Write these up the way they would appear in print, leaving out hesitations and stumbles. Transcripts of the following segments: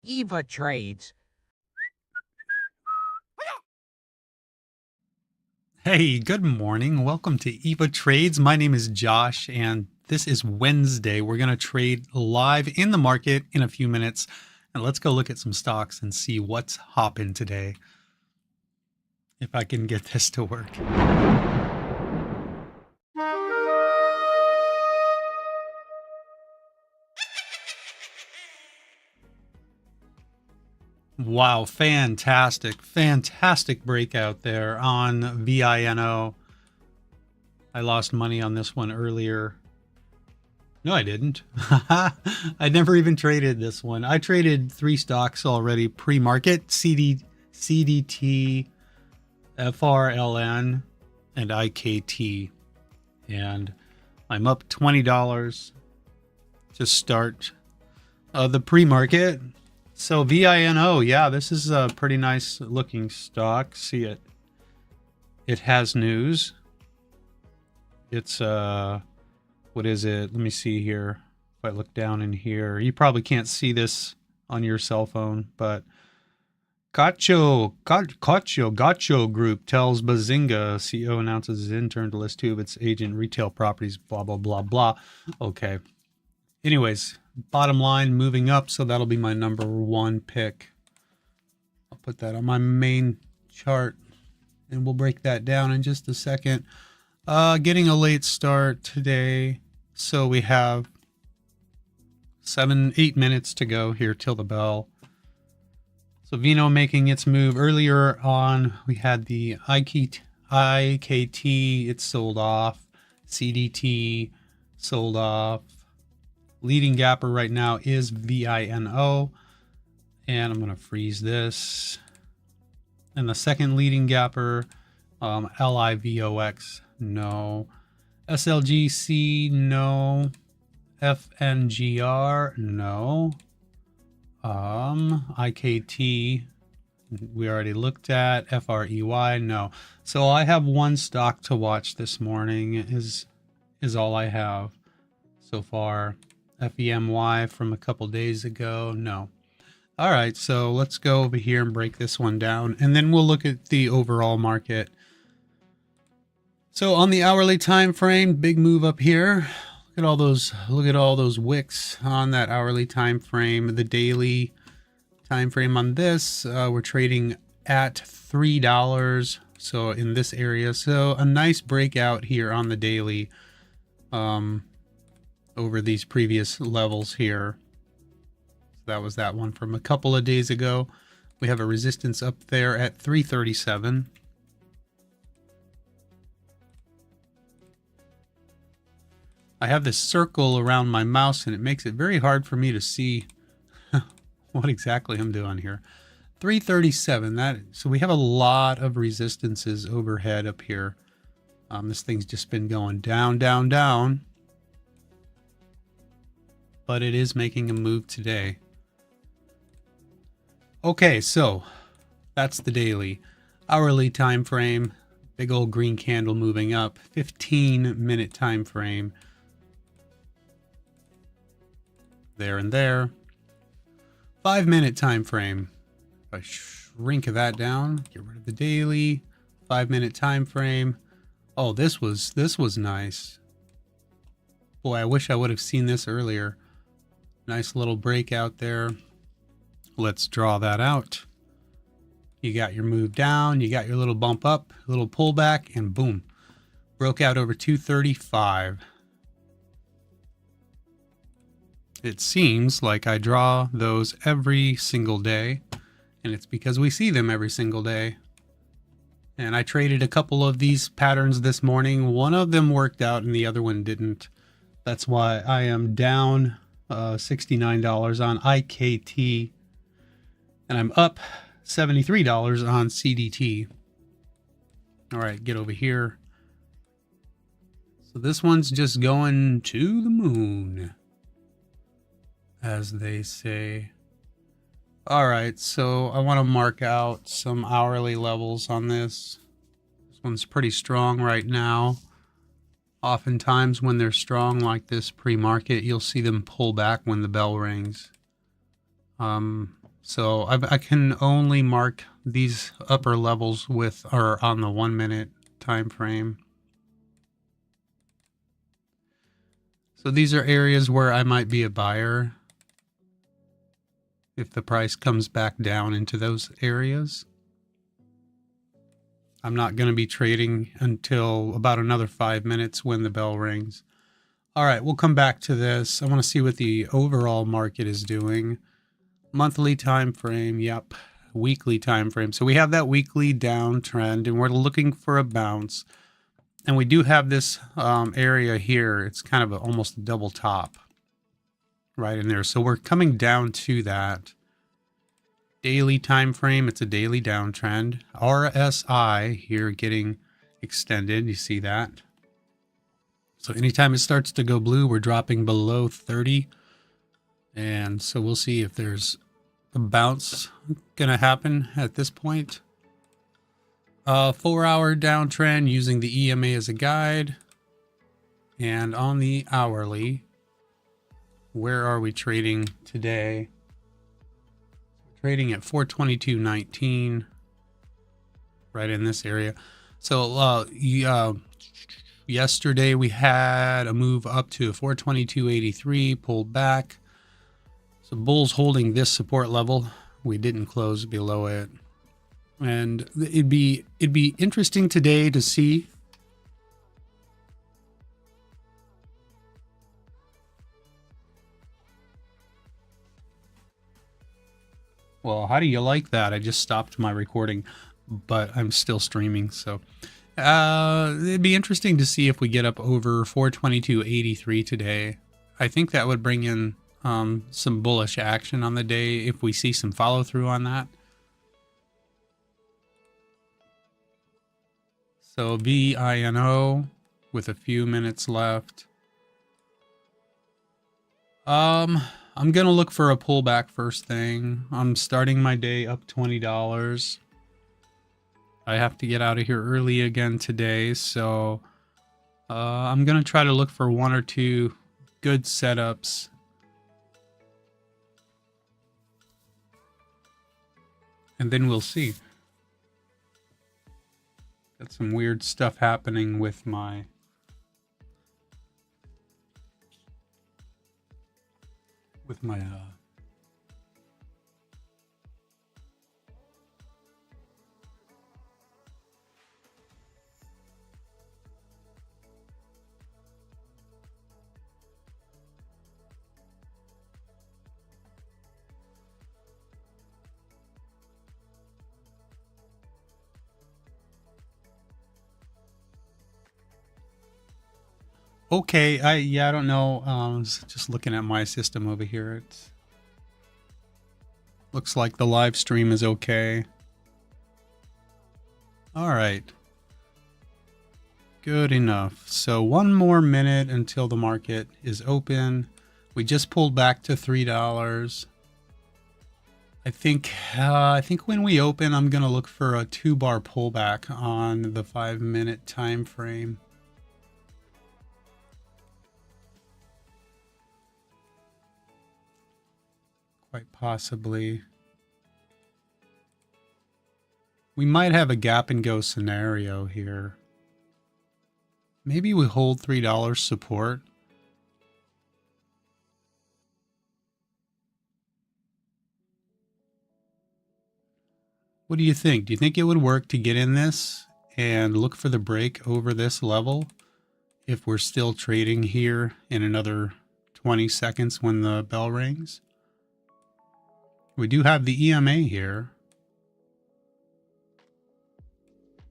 Eva Trades. Hey, good morning. Welcome to Eva Trades. My name is Josh, and this is Wednesday. We're going to trade live in the market in a few minutes. And let's go look at some stocks and see what's hopping today. If I can get this to work. Wow, fantastic breakout there on VINO. I lost money on this one earlier. No, I didn't. I never even traded this one. I traded 3 stocks already pre-market: CDT, FRLN, and IKT. And I'm up $20 to start the pre-market. So VINO, yeah, this is a pretty nice looking stock. See it. It has news. It's what is it? Let me see here. If I look down in here, you probably can't see this on your cell phone, but Gacho Group tells Bazinga CEO announces his intern to list 2 of its agent retail properties, blah, blah, blah, blah. Okay. Anyways, bottom line moving up, so that'll be my number 1 pick. I'll put that on my main chart, and we'll break that down in just a second. Getting a late start today, so we have 8 minutes to go here till the bell. So VINO making its move. Earlier on, we had the IKT, it sold off. CDT sold off. Leading gapper right now is VINO. And I'm going to freeze this. And the second leading gapper, LIVOX, no. SLGC, no. FNGR, no. IKT, we already looked at. FREY, no. So I have 1 stock to watch this morning is all I have so far. FEMY from a couple days ago, no. All right, so let's go over here and break this one down, and then we'll look at the overall market. So on the hourly time frame, big move up here. Look at all those wicks on that hourly time frame. The daily time frame on this, we're trading at $3, so in this area. So a nice breakout here on the daily over these previous levels here. That was that one from a couple of days ago. We have a resistance up there at 337. I have this circle around my mouse, and it makes it very hard for me to see what exactly I'm doing here. 337. So we have a lot of resistances overhead up here. This thing's just been going down, down, down. But it is making a move today. Okay, so that's the daily. Hourly time frame, big old green candle moving up. 15-minute time frame. There and there. 5-minute time frame. If I shrink that down, get rid of the daily. 5-minute time frame. Oh, this was nice. Boy, I wish I would have seen this earlier. Nice little breakout there. Let's draw that out. You got your move down, you got your little bump up, little pullback, and boom. Broke out over 235. It seems like I draw those every single day, and it's because we see them every single day. And I traded a couple of these patterns this morning. One of them worked out and the other one didn't. That's why I am down $69 on IKT, and I'm up $73 on CDT. All right, get over here. So this one's just going to the moon, as they say. All right, so I want to mark out some hourly levels on this. This one's pretty strong right now. Oftentimes when they're strong like this pre-market, you'll see them pull back when the bell rings. So I can only mark these upper levels with or on the 1 minute time frame. So these are areas where I might be a buyer if the price comes back down into those areas. I'm not going to be trading until about another 5 minutes when the bell rings. All right, we'll come back to this. I want to see what the overall market is doing. Monthly time frame, yep. Weekly time frame. So we have that weekly downtrend, and we're looking for a bounce. And we do have this area here. It's kind of almost a double top right in there. So we're coming down to that. Daily time frame, it's a daily downtrend. RSI here getting extended. You see that? So anytime it starts to go blue, we're dropping below 30. And so we'll see if there's a bounce going to happen at this point. 4-hour downtrend using the EMA as a guide. And on the hourly, where are we trading today? Trading at 422.19, right in this area. So yesterday we had a move up to 422.83, pulled back. So bulls holding this support level. We didn't close below it. And it'd be interesting today to see well, how do you like that? I just stopped my recording, but I'm still streaming, so it'd be interesting to see if we get up over 422.83 today. I think that would bring in some bullish action on the day if we see some follow through on that. So VINO with a few minutes left. I'm gonna look for a pullback first thing. I'm starting my day up $20. I have to get out of here early again today, so I'm gonna try to look for 1 or 2 good setups. And then we'll see. Got some weird stuff happening with my Okay, I don't know. Just looking at my system over here, it looks like the live stream is okay. All right. Good enough. So 1 more minute until the market is open. We just pulled back to $3. I think when we open, I'm gonna look for a 2-bar pullback on the 5-minute time frame. Quite possibly. We might have a gap and go scenario here. Maybe we hold $3 support. What do you think? Do you think it would work to get in this and look for the break over this level if we're still trading here in another 20 seconds when the bell rings? We do have the EMA here.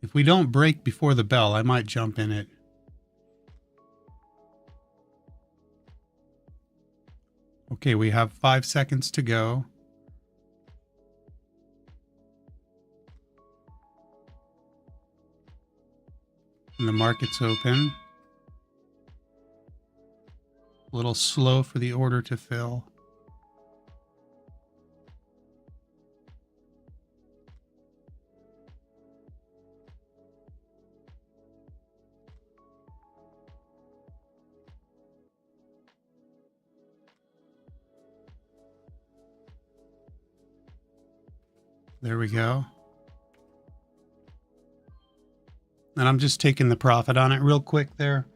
If we don't break before the bell, I might jump in it. Okay, we have 5 seconds to go. And the market's open. A little slow for the order to fill. There we go. And I'm just taking the profit on it real quick there.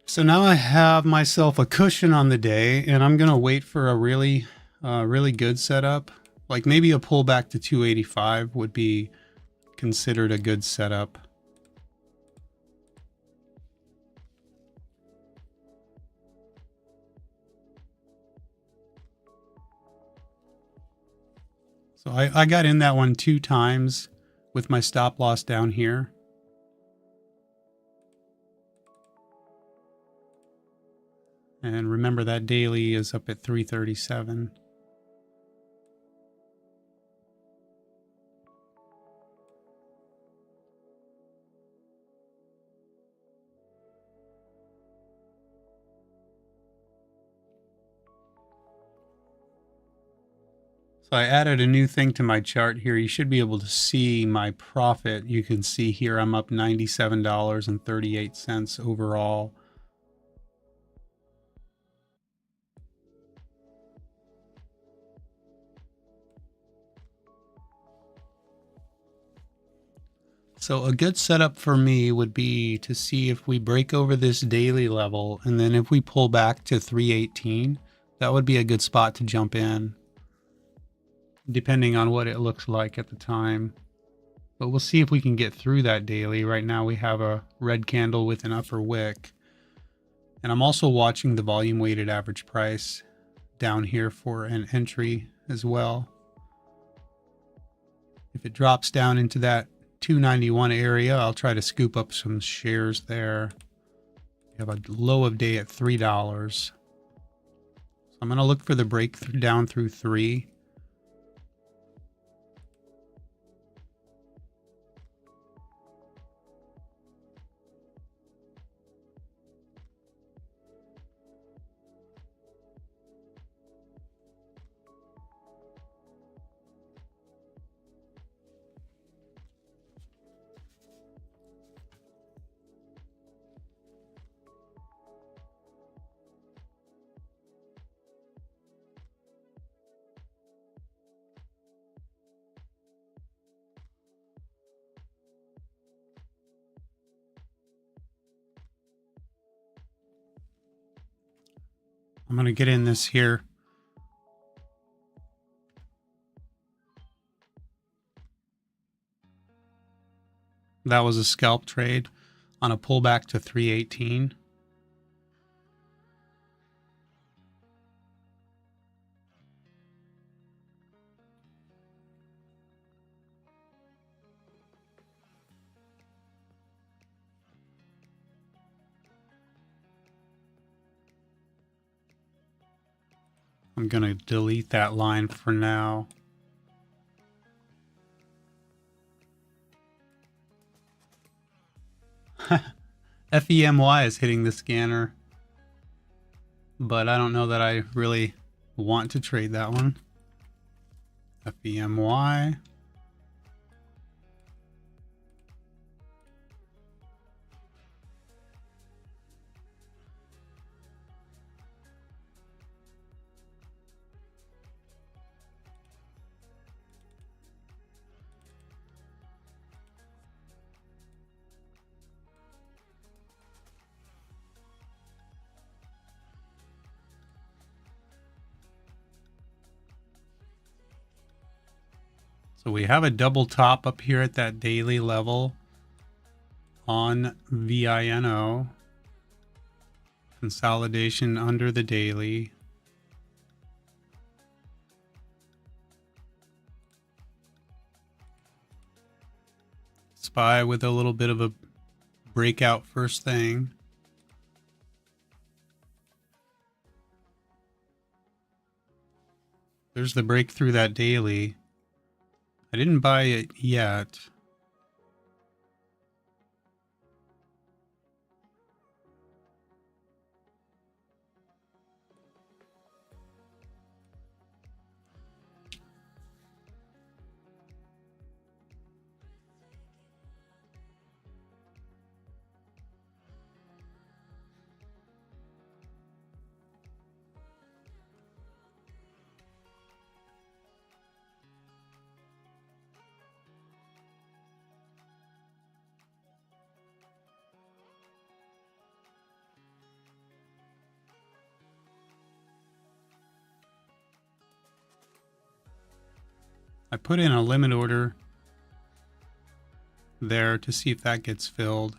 So now I have myself a cushion on the day, and I'm going to wait for a really good setup. Like maybe a pullback to 285 would be considered a good setup. So I got in that one 2 times with my stop loss down here. And remember that daily is up at 337. So I added a new thing to my chart here. You should be able to see my profit. You can see here I'm up $97.38 overall. So a good setup for me would be to see if we break over this daily level, and then if we pull back to 318, that would be a good spot to jump in, depending on what it looks like at the time. But we'll see if we can get through that daily. Right now we have a red candle with an upper wick. And I'm also watching the volume weighted average price down here for an entry as well. If it drops down into that 291 area, I'll try to scoop up some shares there. We have a low of day at $3. So I'm going to look for the break down through 3. I'm going to get in this here. That was a scalp trade on a pullback to 318. I'm going to delete that line for now. FEMY is hitting the scanner, but I don't know that I really want to trade that one. FEMY. So we have a double top up here at that daily level on VINO. Consolidation under the daily. SPY with a little bit of a breakout first thing. There's the break through that daily. I didn't buy it yet. I put in a limit order there to see if that gets filled.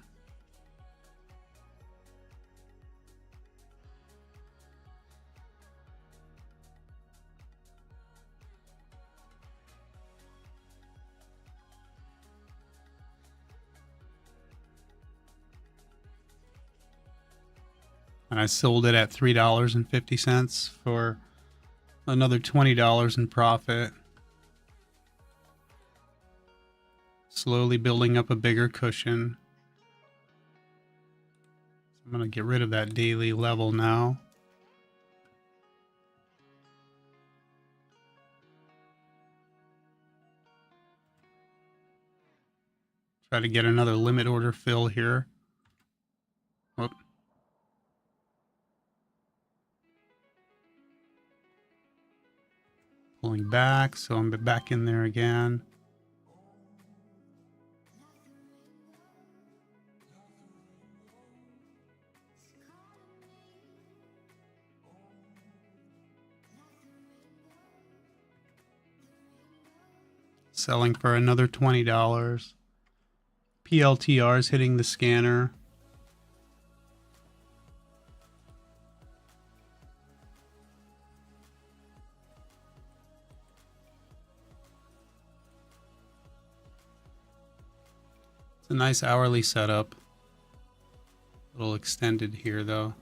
And I sold it at $3.50 for another $20 in profit. Slowly building up a bigger cushion. I'm going to get rid of that daily level now. Try to get another limit order fill here. Whoop. Pulling back, so I'm back in there again. Selling for another $20. PLTR is hitting the scanner. It's a nice hourly setup. A little extended here though.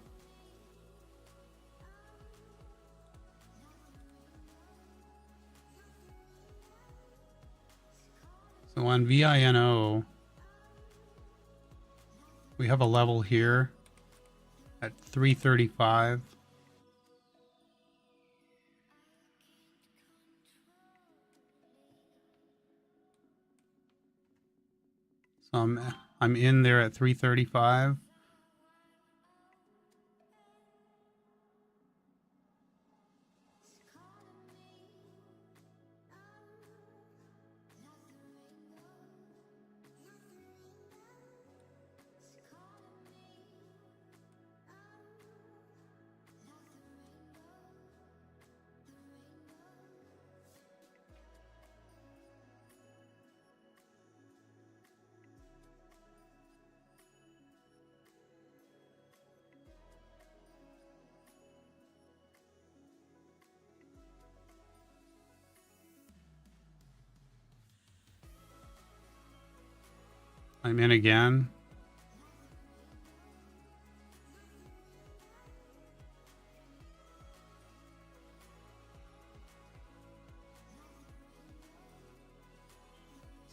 So on VINO, we have a level here at 335. So I'm in there at 335. I'm in again.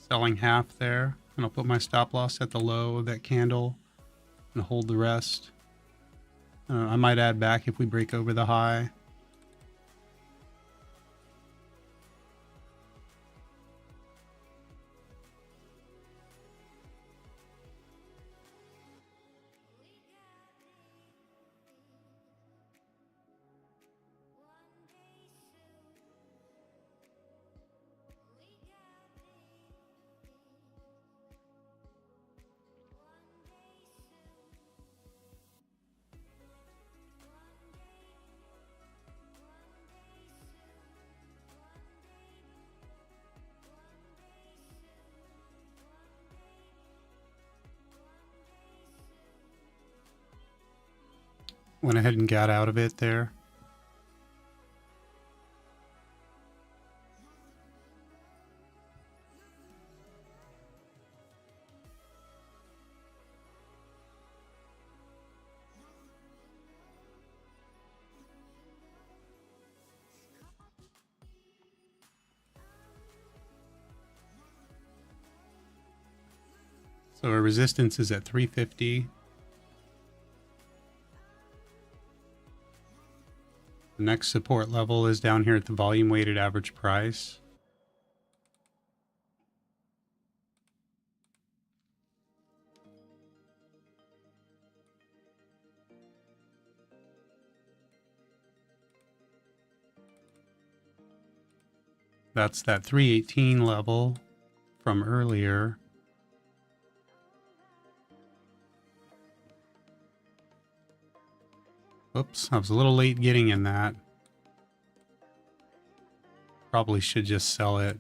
Selling half there, and I'll put my stop loss at the low of that candle and hold the rest. I might add back if we break over the high. Went ahead and got out of it there. So our resistance is at 350. The next support level is down here at the volume weighted average price. That's that 318 level from earlier. Whoops, I was a little late getting in that. Probably should just sell it.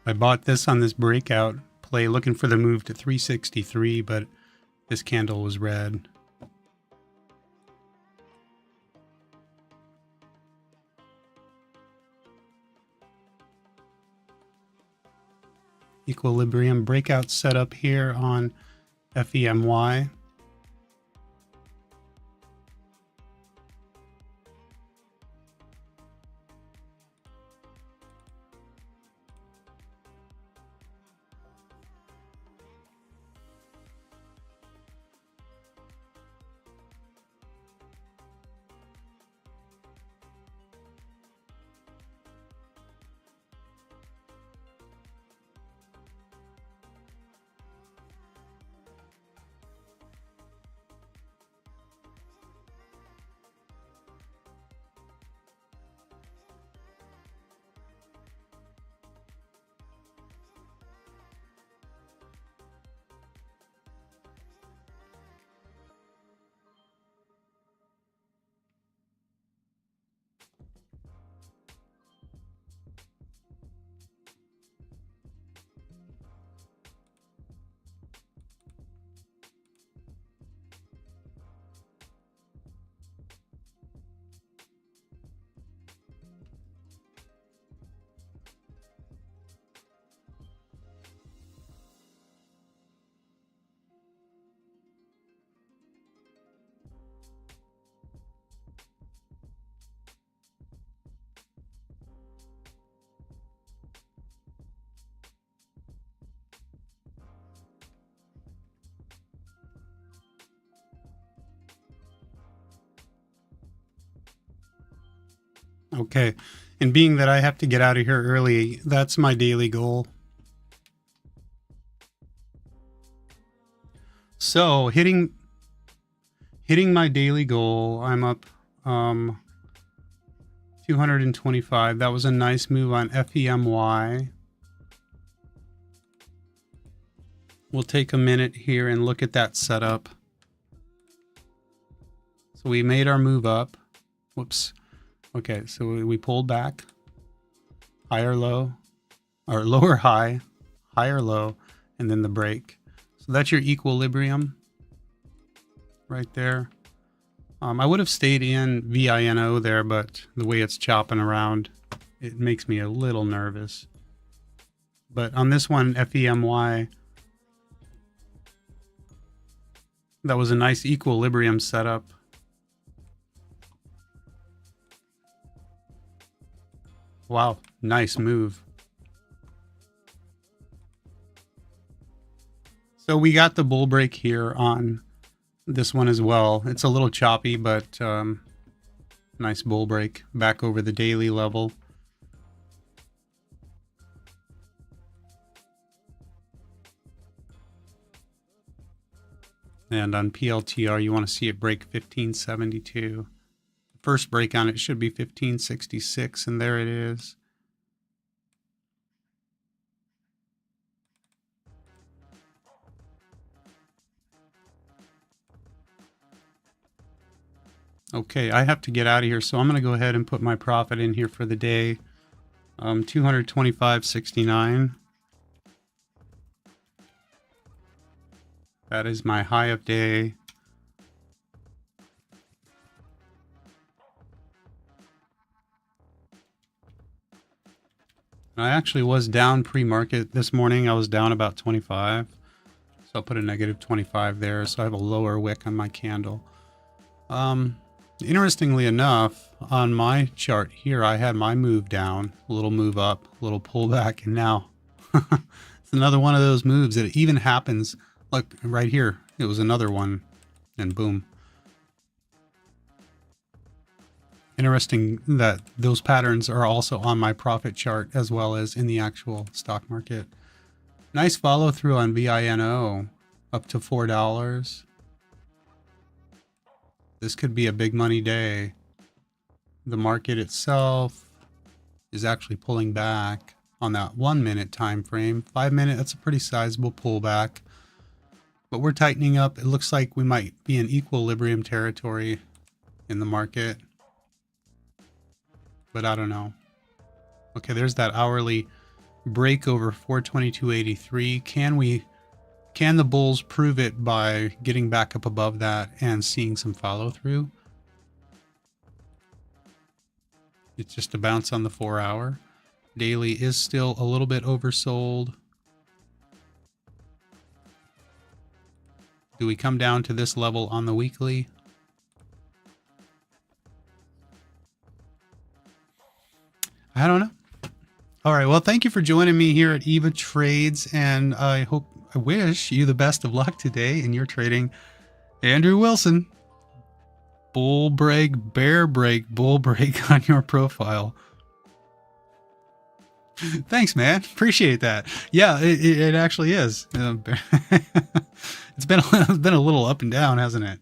I bought this on this breakout play looking for the move to 363, but this candle was red. Equilibrium breakout setup here on FEMY. Okay, and being that I have to get out of here early, that's my daily goal. So hitting my daily goal, I'm up 225. That was a nice move on FEMY. We'll take a minute here and look at that setup. So we made our move up. Whoops. Okay, so we pulled back, higher low, or lower high, higher low, and then the break. So that's your equilibrium right there. I would have stayed in VINO there, but the way it's chopping around, it makes me a little nervous. But on this one, FEMY, that was a nice equilibrium setup. Wow, nice move. So we got the bull break here on this one as well. It's a little choppy, but nice bull break back over the daily level. And on PLTR, you want to see it break 1572. First break on it should be 1566, and there it is. Okay, I have to get out of here, so I'm going to go ahead and put my profit in here for the day. 225.69. That is my high of day. I actually was down pre-market this morning. I was down about 25. So I'll put a negative 25 there. So I have a lower wick on my candle. Interestingly enough, on my chart here, I had my move down, a little move up, a little pullback, and now it's another one of those moves that even happens. Look, right here, it was another one, and boom. Interesting that those patterns are also on my profit chart as well as in the actual stock market. Nice follow through on VINO, up to $4. This could be a big money day. The market itself is actually pulling back on that 1 minute time frame. 5 minute, that's a pretty sizable pullback. But we're tightening up. It looks like we might be in equilibrium territory in the market. But I don't know. Okay, there's that hourly break over 422.83. Can the bulls prove it by getting back up above that and seeing some follow through? It's just a bounce on the 4 hour. Daily is still a little bit oversold. Do we come down to this level on the weekly? I don't know. All right. Well, thank you for joining me here at EVA Trades, and I wish you the best of luck today in your trading. Andrew Wilson, bull break, bear break, bull break on your profile. Thanks, man. Appreciate that. Yeah, it actually is. It's been a little up and down, hasn't it?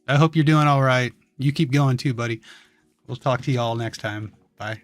I hope you're doing all right. You keep going too, buddy. We'll talk to you all next time. Bye.